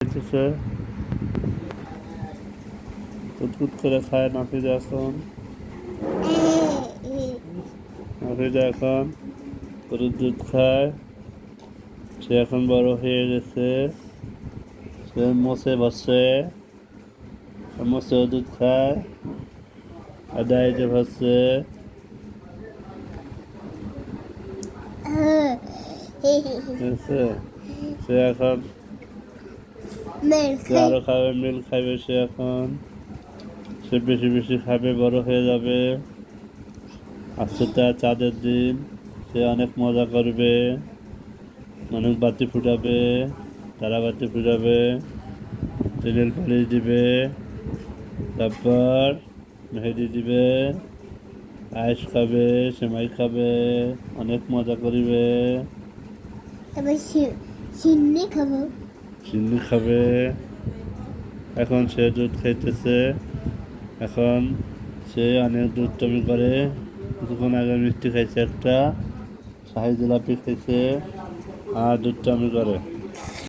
খাইতেছে কুতকুত করে খায় নাফিজা এখন গরুর দুধ খায়। সে এখন বড় হয়ে গেছে, সে মোছে বসে মোছেও দুধ খায়, আদায়তে বসছে। সে এখন আরো খাবে, মিল্ক খাবে। সে এখন সে বেশি বেশি খাবে, বড় হয়ে যাবে। আজকে তার চাঁদের দিন, সে অনেক মজা করবে, অনেক বাতি ফুটাবে, তারাবাতি ফুটাবে, তেলের পালিশ দিবে, তারপর মেহেদি দিবে, আইস খাবে, সেমাই খাবে, অনেক মজা করিবে। চিনি খাবো, চিনি খাবে। এখন সে দুধ খাইতেছে, এখন সে অনেক দুধ টমি করে। কিছুক্ষণ আগে মিষ্টি খাইছে, একটা শাহি জিলাপি খাইছে আর দুধ টমি করে।